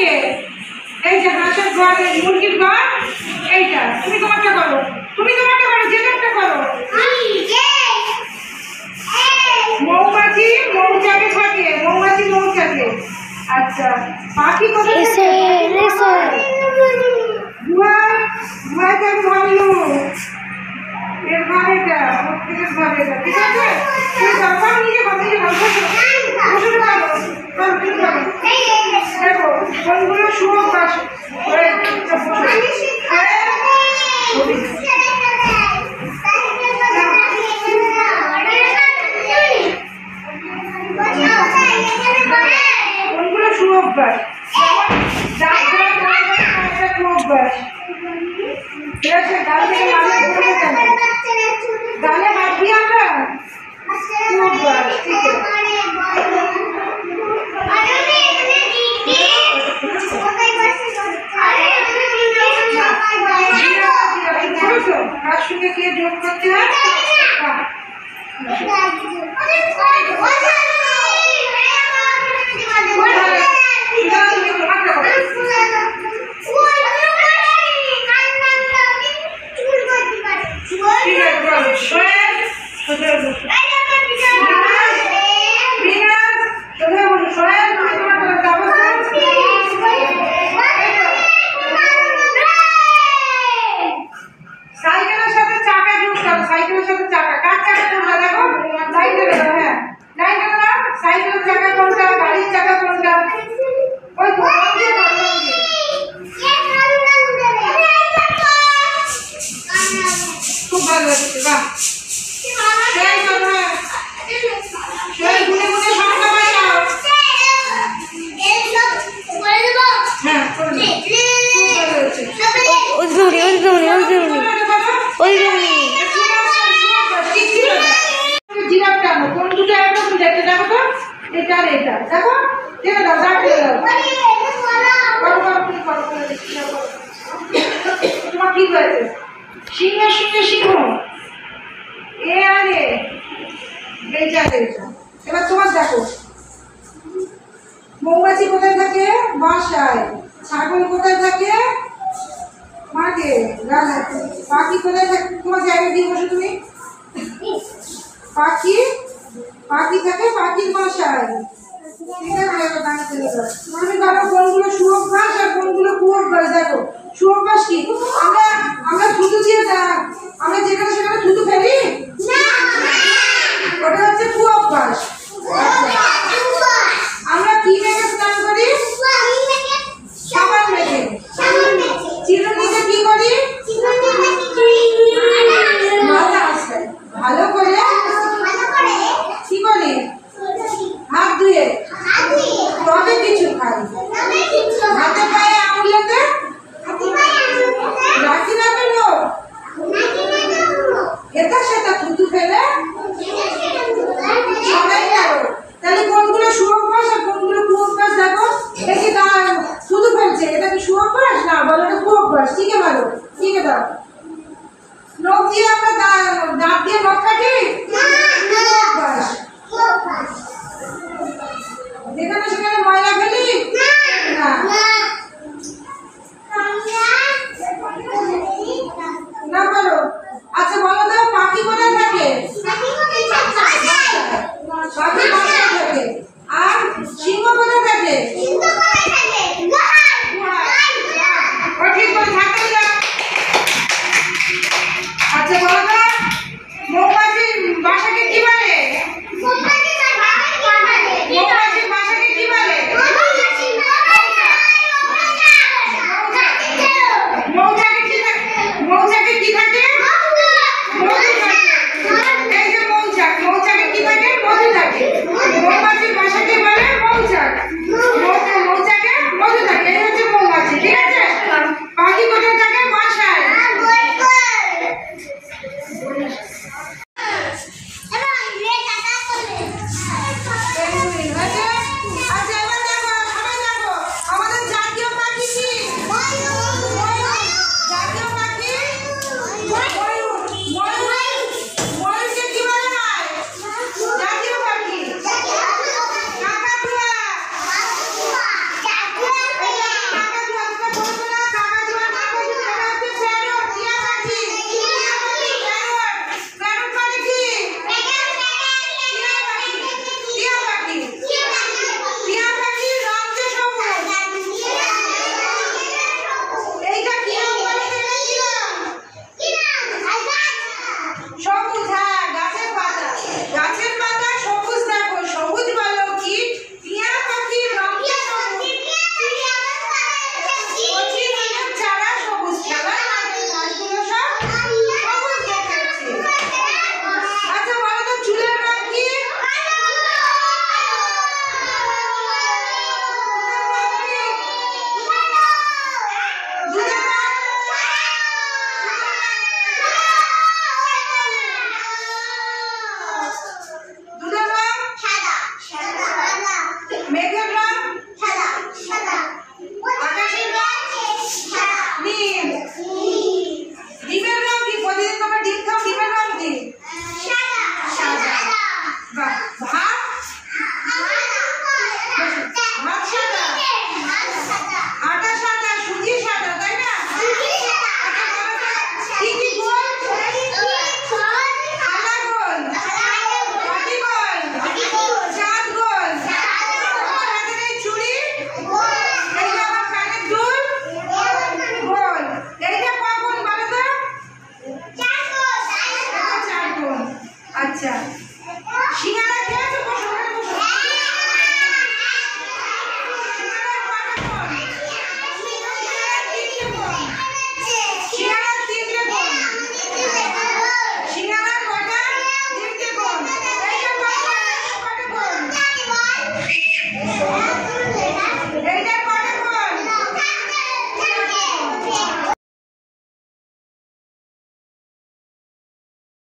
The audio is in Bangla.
কে? এই যে হাঁসের ঘর, মুরগির ঘর, এইটা। তুমি তোমারটা করো, তুমি তোমারটা করো, যে একটা করো। মৌমাছি মৌচাকে থাকে, মৌমাছি মৌচাকে। আচ্ছা, পাখি কোথায় থাকে? ভুয়া থাকে ভালো। এর ঘর এটা, প্রত্যেকের ঘর এটা, ঠিক আছে? তুমি তারপর নিজে কথা দেখো কোনগুলো শুয়োর পাশে কোনগুলো সুঅভ্যাস, সুঅভ্যাস, ঠিক আছে? গালে হাত দিয়ে আমরা সুঅভ্যাস, ঠিক আছে? কার সঙ্গে কে যোগ করতে হয়? এবার তোমার দেখো, মৌমাছি কোথায় থাকে? বাসায়। ছাগল কোথায় থাকে? মাঠে। পাখি কোথায় থাকে? তোমার জায়গা দিয়ে বসো তুমি। পাখি পাখি থাকে পাখির বাসায়, ঠিক আছে? তুমি ধরো কোনগুলো সুঅভ্যাস আর কোনগুলো কুঅভ্যাস। দেখো সুঅভ্যাস কি? আমরা থুতু দিয়ে আমরা যেখানে সেখানে থুতু ফেলি, ওটা হচ্ছে কুঅভ্যাস। আমরা কি মেখে স্নান করি? সাবান মেখে। চিরুনিতে কি করি? ভালো করে কি করি? হাত ধুয়ে তবে কিছু খাই। হাতে পায়ে আঙুলেতে রাখি না তো লোক, এটা সেটা বাচ্চা। সিঙ্গারা